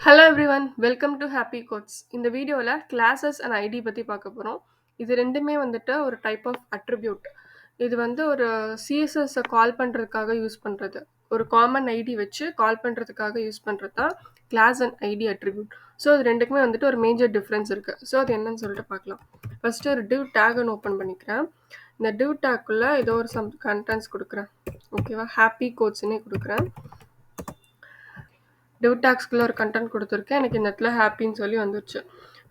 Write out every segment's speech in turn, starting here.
Hello everyone welcome to happy codes. இந்த வீடியோவில் classes and IT பற்றி பார்க்க போகிறோம். இது ரெண்டுமே வந்துட்டு ஒரு டைப் ஆஃப் அட்ரிபியூட். இது வந்து ஒரு சிஎஸ்எஸ்ஸை கால் பண்ணுறதுக்காக யூஸ் பண்ணுறது, ஒரு காமன் ஐடி வச்சு கால் பண்ணுறதுக்காக யூஸ் பண்ணுறது தான் class and ID attribute. So அது ரெண்டுக்குமே வந்துட்டு ஒரு மேஜர் டிஃப்ரென்ஸ் இருக்குது. ஸோ அது என்னன்னு சொல்லிட்டு பார்க்கலாம். ஃபஸ்ட்டு ஒரு டிவ் டேக்னு ஓப்பன் பண்ணிக்கிறேன். இந்த டிவ் டேக்குள்ளே ஏதோ ஒரு சம் கண்டென்ட்ஸ் கொடுக்குறேன். ஓகேவா, ஹாப்பி கோட்ஸ்னே கொடுக்குறேன். டிவ் டேக்ஸ்குள்ளே ஒரு கண்டென்ட் கொடுத்துருக்கேன். எனக்கு இந்த இடத்துல ஹாப்பின்னு சொல்லி வந்துருச்சு.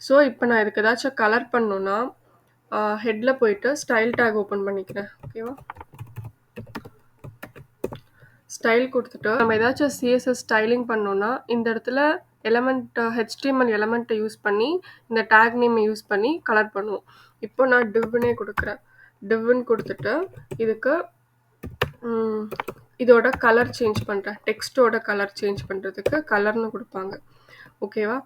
ஸோ இப்போ நான் இதுக்கு ஏதாச்சும் கலர் பண்ணணுன்னா ஹெட்டில் போயிட்டு ஸ்டைல் டேக் ஓப்பன் பண்ணிக்கிறேன். ஓகேவா, ஸ்டைல் கொடுத்துட்டு நம்ம ஏதாச்சும் சிஎஸ்எஸ் ஸ்டைலிங் பண்ணோன்னா இந்த இடத்துல எலமெண்ட் HTML எலமெண்ட்டை யூஸ் பண்ணி இந்த டேக் நேமை யூஸ் பண்ணி கலர் பண்ணுவோம். இப்போ நான் டிவ்னே கொடுக்குறேன். டிவ்னு கொடுத்துட்டு இதுக்கு இதோட கலர் சேஞ்ச் பண்ணுறேன். டெக்ஸ்ட்டோட கலர் சேஞ்ச் பண்ணுறதுக்கு கலர்னு கொடுப்பாங்க. ஓகேவா,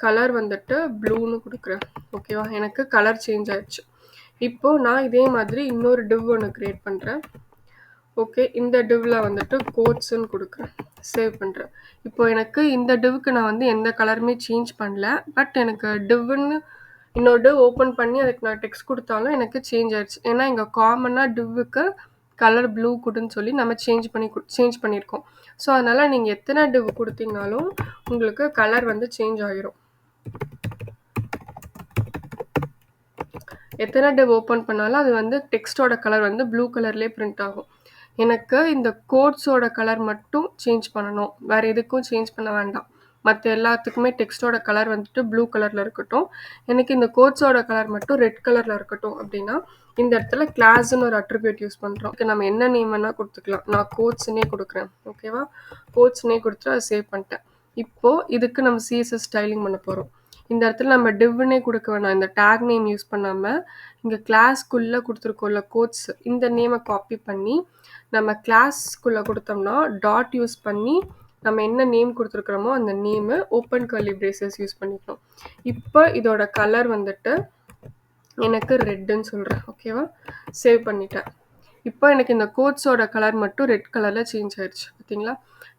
கலர் வந்துட்டு ப்ளூன்னு கொடுக்குறேன். ஓகேவா, எனக்கு கலர் சேஞ்ச் ஆயிடுச்சு. இப்போது நான் இதே மாதிரி இன்னொரு டிவ் ஒன்று க்ரியேட் பண்ணுறேன். ஓகே, இந்த டிவ்வில் வந்துட்டு கோட்ஸ்ன்னு கொடுக்குறேன், சேவ் பண்ணுறேன். இப்போ எனக்கு இந்த டிவ்வுக்கு நான் வந்து எந்த கலருமே சேஞ்ச் பண்ணல. பட் எனக்கு டிவ்னு இன்னொரு டிவ் ஓப்பன் பண்ணி அதுக்கு நான் டெக்ஸ்ட் கொடுத்தாலும் எனக்கு சேஞ்ச் ஆயிடுச்சு. ஏன்னா இங்கே காமனாக டிவ்வுக்கு கலர் ப்ளூ கொடுன்னு சொல்லி நம்ம சேஞ்ச் பண்ணியிருக்கோம். ஸோ அதனால் நீங்கள் எத்தனை டிவ் கொடுத்தீங்கனாலும் உங்களுக்கு கலர் வந்து சேஞ்ச் ஆகிரும். எத்தனை டிவ் ஓப்பன் பண்ணாலும் அது வந்து டெக்ஸ்ட்டோட கலர் வந்து ப்ளூ கலர்லேயே பிரிண்ட் ஆகும். எனக்கு இந்த கோட்ஸோட கலர் மட்டும் சேஞ்ச் பண்ணணும், வேறு எதுக்கும் சேஞ்ச் பண்ண வேண்டாம். மற்ற எல்லாத்துக்குமே டெக்ஸ்ட்டோட கலர் வந்துட்டு ப்ளூ கலரில் இருக்கட்டும், எனக்கு இந்த கோட்ஸோட கலர் மட்டும் ரெட் கலரில் இருக்கட்டும் அப்படின்னா இந்த இடத்துல கிளாஸ்ன்னு ஒரு அட்ரிபியூட் யூஸ் பண்ணுறோம். நம்ம என்ன நேம் வேணால் கொடுத்துக்கலாம். நான் கோட்ஸ்னே கொடுக்குறேன். ஓகேவா, கோட்ஸ்னே கொடுத்துட்டு அதை சேவ் பண்ணிட்டேன். இப்போது இதுக்கு நம்ம சிஎஸ்எஸ் ஸ்டைலிங் பண்ண போகிறோம். இந்த இடத்துல நம்ம டிவ்னே கொடுக்க வேணாம். இந்த டேக் நேம் யூஸ் பண்ணாமல் இங்கே கிளாஸ்க்குள்ளே கொடுத்துருக்கோம்ல கோட்ஸ், இந்த நேமை காப்பி பண்ணி நம்ம கிளாஸ்க்குள்ளே கொடுத்தோம்னா டாட் யூஸ் பண்ணி நம்ம என்ன நேம் கொடுத்துருக்குறோமோ அந்த name open curly braces use பண்ணிக்கணும். இப்போ இதோட கலர் வந்துட்டு எனக்கு ரெட்டுன்னு சொல்கிறேன். ஓகேவா, சேவ் பண்ணிட்டேன். இப்போ எனக்கு இந்த கோட்ஸோட கலர் மட்டும் ரெட் கலரில் சேஞ்ச் ஆயிடுச்சு. பார்த்தீங்களா,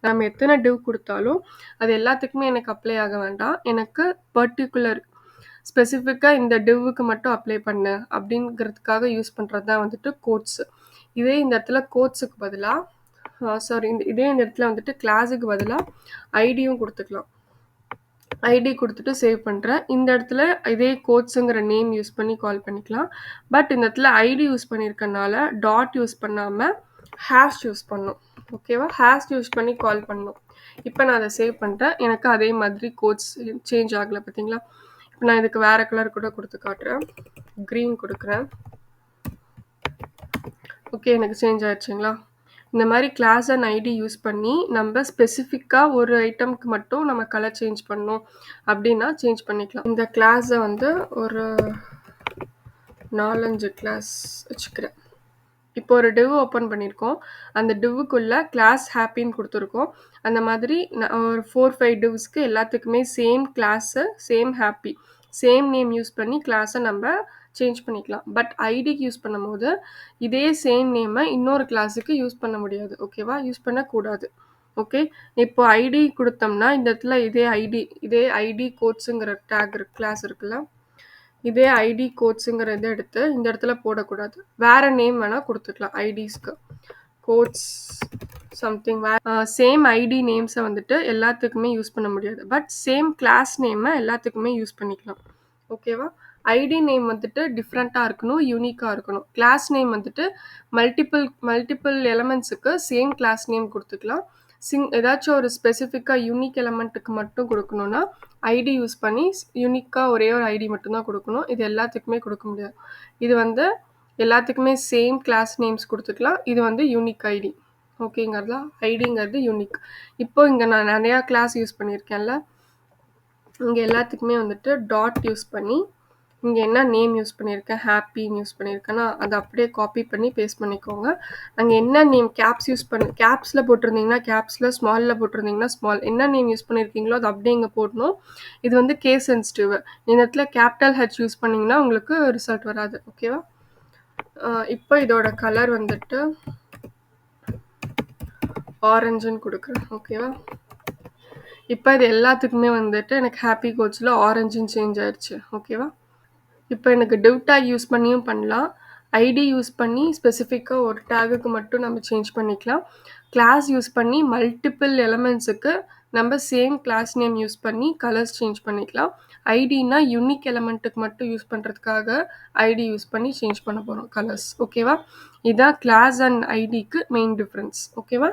நம்ம எத்தனை டிவ் கொடுத்தாலும் அது எல்லாத்துக்குமே எனக்கு அப்ளை ஆக வேண்டாம். எனக்கு பர்டிகுலர் ஸ்பெசிஃபிக்காக இந்த டிவ்வுக்கு மட்டும் அப்ளை பண்ணு அப்படிங்கிறதுக்காக யூஸ் பண்ணுறது தான் வந்துட்டு கோட்ஸு. இதே இந்த இடத்துல கோட்ஸுக்கு பதிலாக இதே இந்த இடத்துல வந்துட்டு கிளாஸுக்கு பதிலாக ஐடியும் கொடுத்துக்கலாம். ஐடி கொடுத்துட்டு சேவ் பண்ணுறேன். இந்த இடத்துல இதே கோட்ஸுங்கிற நேம் யூஸ் பண்ணி கால் பண்ணிக்கலாம். பட் இந்த இடத்துல ஐடி யூஸ் பண்ணியிருக்கனால டாட் யூஸ் பண்ணாமல் ஹேஷ் யூஸ் பண்ணணும். ஓகேவா, ஹேஷ் யூஸ் பண்ணி கால் பண்ணணும். இப்போ நான் அதை சேவ் பண்ணிட்டேன். எனக்கு அதே மாதிரி கோட்ஸ் சேஞ்ச் ஆகலை. பார்த்தீங்களா, இப்போ நான் இதுக்கு வேறு கலர் கூட கொடுத்து காட்டுறேன். க்ரீன் கொடுக்குறேன். ஓகே, எனக்கு சேஞ்ச் ஆயிடுச்சுங்களா. இந்த மாதிரி கிளாஸ் அண்ட் ஐடி யூஸ் பண்ணி நம்ம ஸ்பெசிஃபிக்காக ஒரு ஐட்டம்க்கு மட்டும் நம்ம கலர் சேஞ்ச் பண்ணோம் அப்படின்னா சேஞ்ச் பண்ணிக்கலாம். இந்த கிளாஸை வந்து ஒரு 4-5 கிளாஸ் வச்சுக்கிறேன். இப்போ ஒரு டிவ் ஓப்பன் பண்ணியிருக்கோம். அந்த டிவ்வுக்குள்ளே கிளாஸ் ஹாப்பின்னு கொடுத்துருக்கோம். அந்த மாதிரி ஒரு 4-5 டிவ்ஸ்க்கு எல்லாத்துக்குமே same class, same happy, same name use பண்ணி கிளாஸை நம்ம சேஞ்ச் பண்ணிக்கலாம். பட் ஐடிக்கு யூஸ் பண்ணும்போது இதே சேம் நேமை இன்னொரு கிளாஸுக்கு யூஸ் பண்ண முடியாது. ஓகேவா, யூஸ் பண்ணக்கூடாது. ஓகே, இப்போ ஐடி கொடுத்தோம்னா இந்த இடத்துல இதே ஐடி கோட்ஸுங்கிற டேக் கிளாஸ் இருக்குல்ல, இதே ஐடி கோட்ஸுங்கிறத எடுத்து இந்த இடத்துல போடக்கூடாது. வேறு நேம் வேணால் கொடுத்துக்கலாம். ஐடிஸ்க்கு கோட்ஸ் சம்திங் சேம் ஐடி நேம்ஸை வந்துட்டு எல்லாத்துக்குமே யூஸ் பண்ண முடியாது. பட் சேம் கிளாஸ் நேமை எல்லாத்துக்குமே யூஸ் பண்ணிக்கலாம். ஓகேவா, ஐடி நேம் வந்துட்டு டிஃப்ரெண்ட்டாக இருக்கணும், யூனிக்காக இருக்கணும். கிளாஸ் நேம் வந்துட்டு மல்டிபிள் எலமெண்ட்ஸுக்கு சேம் கிளாஸ் நேம் கொடுத்துக்கலாம். ஏதாச்சும் ஒரு ஸ்பெசிஃபிக்காக யூனிக் எலமெண்ட்டுக்கு மட்டும் கொடுக்கணுன்னா ஐடி யூஸ் பண்ணி யூனிக்காக ஒரே ஒரு ஐடி மட்டும்தான் கொடுக்கணும். இது எல்லாத்துக்குமே கொடுக்க முடியாது. இது வந்து எல்லாத்துக்குமே சேம் கிளாஸ் நேம்ஸ் கொடுத்துக்கலாம். இது வந்து யூனிக் ஐடி. ஓகேங்கிறதா, ஐடிங்கிறது யூனிக். இப்போ இங்கே நான் நிறையா கிளாஸ் யூஸ் பண்ணியிருக்கேன்ல, இங்கே எல்லாத்துக்குமே வந்துட்டு டாட் யூஸ் பண்ணி இங்கே என்ன நேம் யூஸ் பண்ணியிருக்கேன், ஹாப்பின்னு யூஸ் பண்ணியிருக்கேன்னா அதை அப்படியே காப்பி பண்ணி பேஸ்ட் பண்ணிக்கோங்க. அங்கே என்ன நேம் கேப்ஸில் போட்டிருந்தீங்கன்னா கேப்ஸில், ஸ்மாலில் போட்டிருந்தீங்கன்னா ஸ்மால், என்ன நேம் யூஸ் பண்ணியிருக்கீங்களோ அது அப்படியே இங்கே போடணும். இது வந்து கேஸ் சென்சிட்டிவ். இந்த இடத்துல கேபிட்டல் ஹெச் யூஸ் பண்ணிங்கன்னா உங்களுக்கு ரிசல்ட் வராது. ஓகேவா, இப்போ இதோட கலர் வந்துட்டு ஆரஞ்சுன்னு கொடுக்குறேன். ஓகேவா, இப்ப இது எல்லாத்துக்குமே வந்துட்டு எனக்கு ஹேப்பி கோச்ல ஆரஞ்சுன்னு சேஞ்ச் ஆயிருச்சு. ஓகேவா? இப்ப எனக்கு டிவ் டேக் யூஸ் பண்ணியும் பண்ணலாம். ஐடி யூஸ் பண்ணி ஸ்பெசிஃபிக்கா ஒரு டேகுக்கு மட்டும் நம்ம சேஞ்ச் பண்ணிக்கலாம். கிளாஸ் யூஸ் பண்ணி மல்டிபிள் எலிமெண்ட்ஸுக்கு நம்ம சேம் கிளாஸ் நேம் யூஸ் பண்ணி கலர்ஸ் சேஞ்ச் பண்ணிக்கலாம். ஐடினா யூனிக் எலிமெண்ட்டுக்கு மட்டும் யூஸ் பண்றதுக்காக ஐடி யூஸ் பண்ணி சேஞ்ச் பண்ண போறோம் கலர்ஸ். ஓகேவா? இதான் கிளாஸ் அண்ட் ஐடிக்கு மெயின் டிஃபரன்ஸ். ஓகேவா?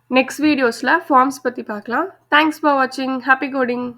நெக்ஸ்ட் வீடியோஸ்ல ஃபார்ம்ஸ் பத்தி பார்க்கலாம். தேங்க்ஸ் ஃபார் வாட்சிங். Happy coding.